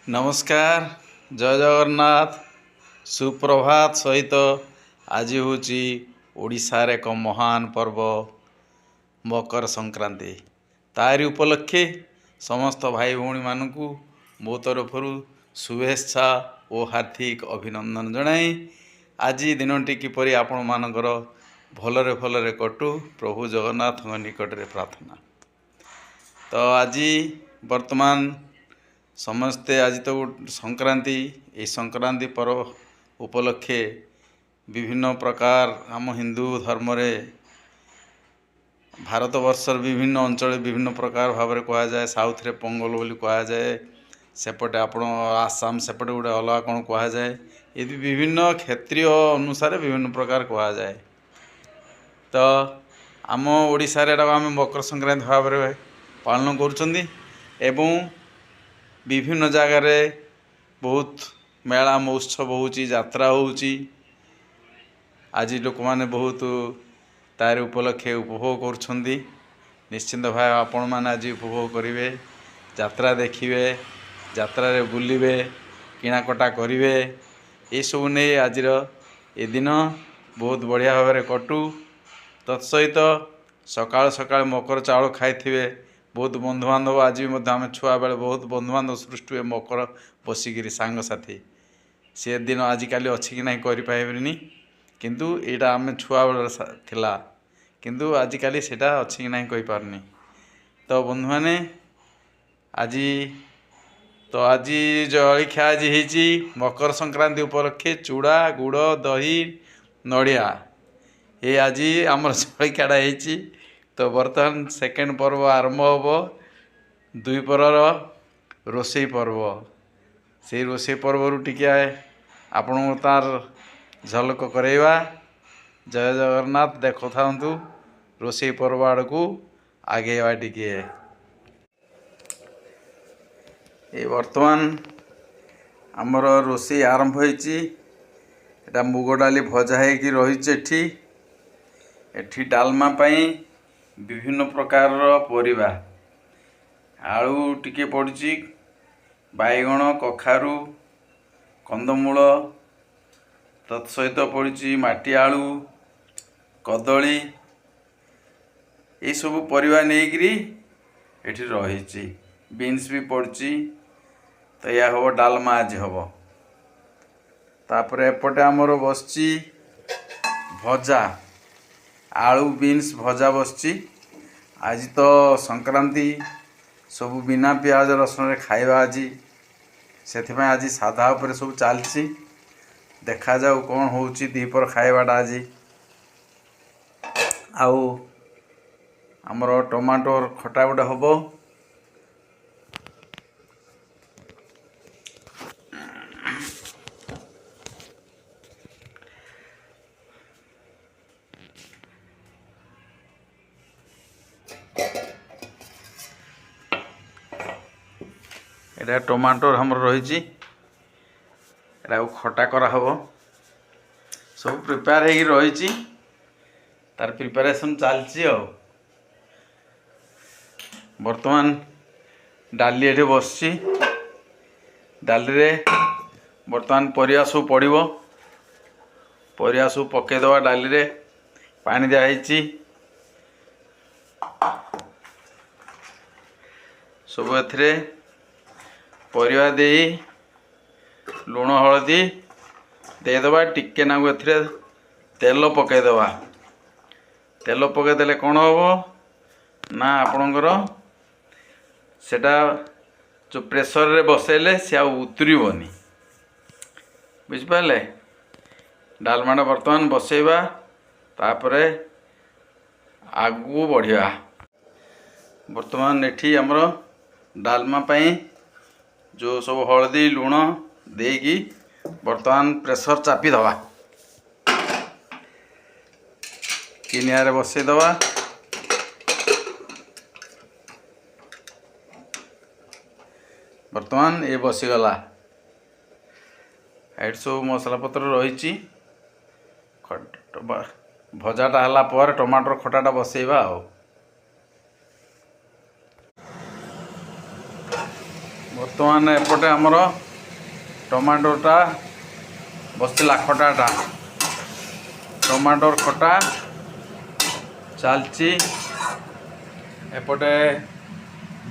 नमस्कार जय जगन्नाथ सुप्रभात सहित आज हूँ ओडिशार एक महान पर्व मकर संक्रांति तारी उपलक्षे समस्त भाई भौणी मानू मो तरफ शुभेच्छा और हार्दिक अभिनंदन जनाई आज दिनटी किपरि आपण मानकर भलरे भलरे कटु प्रभु जगन्नाथ निकट में प्रार्थना। तो आज वर्तमान समस्ते आज तो संक्रांति ये संक्रांति पर्व उपलक्षे विभिन्न प्रकार आम हिंदू धर्म रे भारत वर्षर विभिन्न अंचल विभिन्न प्रकार भाव में कह जाए साउथ रे पोंगल बोली कह जाए सेपटे आपण आसाम सेपटे गोटे अलग कौन कह जाए ये विभिन्न क्षेत्रीय अनुसार विभिन्न प्रकार कह जाए। तो आम ओडिशा रे आम मकर संक्रांति भाव में पालन करुछंदी एवं विभिन्न जगार बहुत मेला महोत्सव होची यात्रा होची आज लोक मैंने बहुत तार उपलक्षे उपभोग करुछंदी। निश्चिंत भाव आपण मैंने आज उपभोग करेंगे यात्रा देखिए यात्रा रे बुलिबे किणाकटा करेंगे ये सब नहीं आज ये दिन बहुत बढ़िया भाव में कटु तत्सहित सकाल सकाल मकर चाउल खाई बहुत बंधुबांधव आज भी आम छुआ बेले बहुत बंधुबांधव सृष्टि हुए मकर बसिकी सांगसाथी सी दिन आजिकल अच्छी कि ना करें किंतु यहाँ आम छुआ बेल थिला किंतु आजिकल सेटा अच्छी कि ना कहींपारनी। तो बंधु मैंने आज तो आज जलखिया आज होती मकर संक्रांति उपलक्षे चूड़ा गुड़ दही नड़िया ये आज आमर जलखियाटा होती। तो बर्तमान सेकेंड पर्व आरंभ हम दुई परर रोसई पर्व से रोसई पर्व टिके आपण तार झलक करवा। जय जगन्नाथ देखो था रोसई पर्व आड़ को आगेवा टिके ये बर्तमान आमर रोसई आरंभ होती मुग डाली भजा होगी रही एठी डालमा पाई विभिन्न प्रकार परिबा आलू टिके पड़ी बैगण कखारू कंदमूल तत्सहित पड़ी माटी आलू कदली ये सब परिबा नेइकरी एठी रही बीन्स भी पड़ी। तो यह हम डालमा आज हम तापर एपटे आमर बसची भजा आलू बीन्स भजा बसची। आज तो संक्रांति सब बिना प्याज रसुन रे खाइबा आज से आज साधा उपर सब चलती देखा जाऊ कौन होची दीपर खाइबाटा आज आउ आमर टमाटोर खटा गोटे हम एटा टमाटोर हमर रही खटा करा हबो सब प्रिपेयर हो रही तार प्रिपरेशन चलती। बर्तमान डाली ये बसची डाली रे बर्तमान परिया सब पड़ो परिया सब पकईदवा डाली रे पानी दिखाई सब ए परिवा दे लुण हलदी देदबा टिके नागु ए तेल पकईदबा तेल पकईदे कौन हम ना आपणकर सेटा जो प्रेसर रे बसैले सी उतरबनी बुझिपारे। डालमाटा बर्तमान बसैबा तापरे आगू बढ़िया बर्तमान एठी हमर डालमा पाई जो सब हलदी लुण देकी बर्तमान प्रेसर चापी दवा कि निआरे बसई दवा बर्तमान ये बसीगला एट सब मसला पत्र रही भजाटा हला पर टमाटर खटाटा बसैबा बर्तमान एपटे आमर टमाटोटा बसला खटाटा टमाटोर खटा चलची एपटे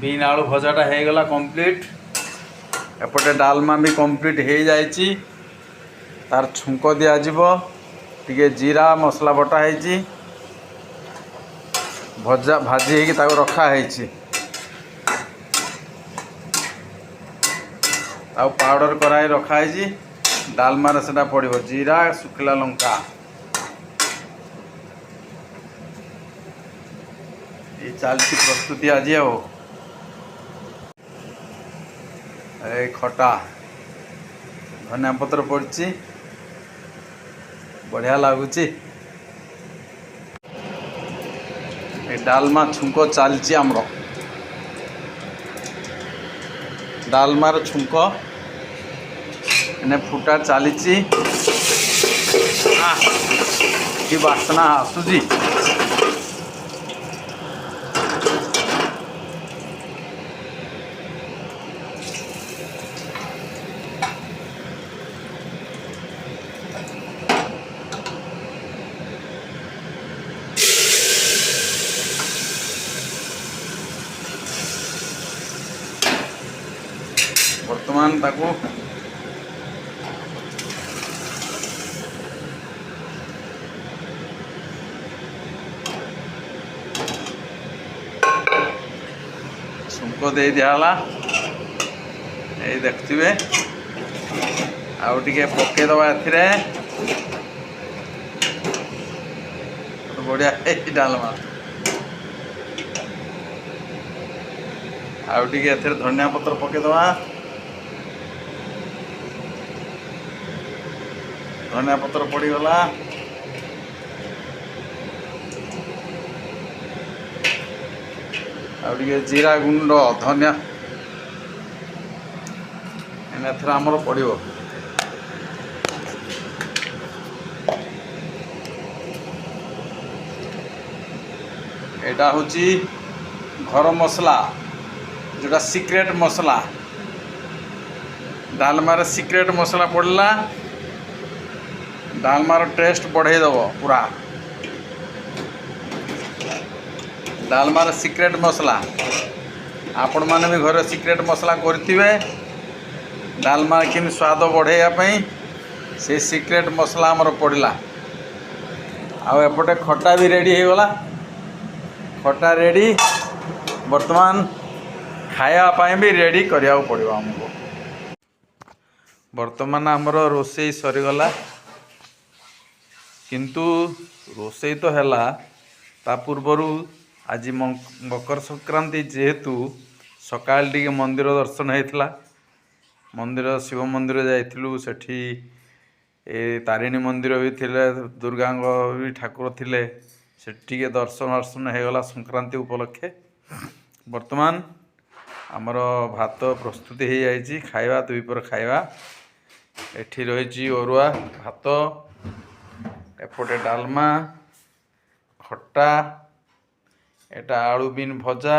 बीन आलू भजाटा हो गला कंप्लीट एपटे डालमा भी कंप्लीट हो जाइए तार छुंक दिज्व टे जीरा मसला बटा है भजा भाजी हो रखाही पाउडर कराई रखाही डालमार से पड़ो जीरा सुखला लंका ये चलती प्रस्तुति आज खटा धनिया पत्र पड़ी बढ़िया लगुच डालमा छुंक चलची आमर डालमार छुंक एने फुटा चली कि बासना आसूजी वर्तमान ताको छुंक दे दिहला ये देखिए आउ टिके पकेदबा एथिरे बढ़िया डालमा आउ टिके एथिरे धनिया पत्र पकेदबा धनिया पत्र पड़गला आउटे जीरा गुंड धनिया एथर आमर पड़ो एटा हूँ घर मसला जोटा सिक्रेट मसला डालमार सिक्रेट मसला पड़ला डालमार टेस्ट बढ़े दब पूरा डालमार सिक्रेट मसला आपण मैंने भी घर सिक्रेट मसला करेंगे डालमा कि स्वाद बढ़ाई से सिक्रेट मसला आमर पड़ला आउटे खटा भी रेडी हो गला खटा रेडी वर्तमान खायापाई भी रेडी करिया पड़ो आमको वर्तमान आमर रोसई सरीगला किंतु रोसई तो है ता पूर्वर आज मकर संक्रांति जेहेतु सकाल टी मंदिर दर्शन होता मंदिर शिव मंदिर जाइलु सेठी तारिणी मंदिर भी थिले दुर्गा भी ठाकुर थिले सेठी दर्शन दर्शन होगला संक्रांति उपलक्षे वर्तमान आमर भात प्रस्तुति हो जाइए खाइबा दुईपर खाइबा एठी रही अरुआ भात एपटे डालमा खटा एटा आलू बीन भजा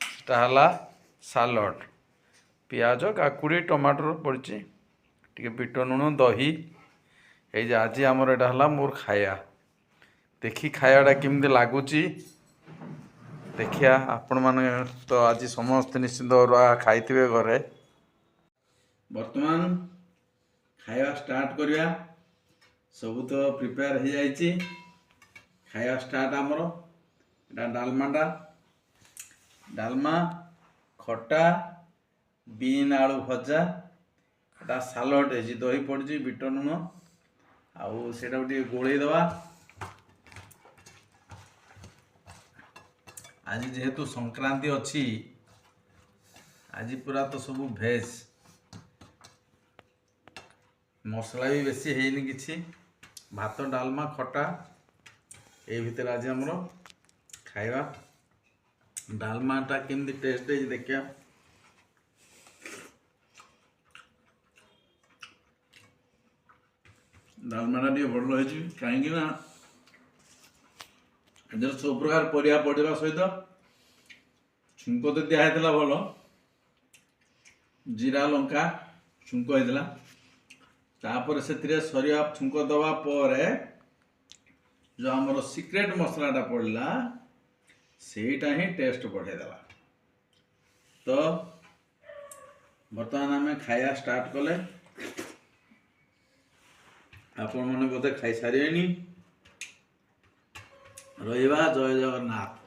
सेटा सालड पियाज काकुड़ी टमाटर पड़ी टे बीट लुण दही ये आज आमर एटा मोर खाया देखी खायाटा केमती लगुच देखिया आपण मैंने तो आज समस्त निश्चिंत अरुआ खाइथिबे घरे वर्तमान खाया स्टार्ट करिया सब तो प्रिपेयर हो जाइए खाया स्टार्ट आमर डालमाटा डालमा खटा बीन आलू भजा एटा सालड है दही पड़ी बीट लुण आउ से गोले दवा आज जेहेतु संक्रांति अच्छी आज पूरा तो सब भेज मसला भी बेसी है किसी भात डालमा खटा ये भितर आज आमर खाइबा डालमाटा केमती टेस्ट है देखिया डालमाटा टे भल रही कहीं सब प्रकार परिया पड़ा सहित छुंक तो दिखाई भल ଜିରା ଲଙ୍କା ଛୁଙ୍କ ହେଇଥିଲା। ତାପରେ ସେଥିରେ ସରିବା ଛୁଙ୍କ ଦେବା ପରେ ଯେଉଁ ଆମର ସିକ୍ରେଟ୍ ମସଲାଟା ପଡ଼ିଲା ସେଇଟା ହିଁ ଟେଷ୍ଟ ବଢ଼େଇଦେଲା। ତ ବର୍ତ୍ତମାନ ଆମେ ଖାଇବା ଷ୍ଟାର୍ଟ କଲେ। ଆପଣମାନେ ବୋଧେ ଖାଇସାରିବେଣି। ରହିବା। ଜୟ ଜଗନ୍ନାଥ।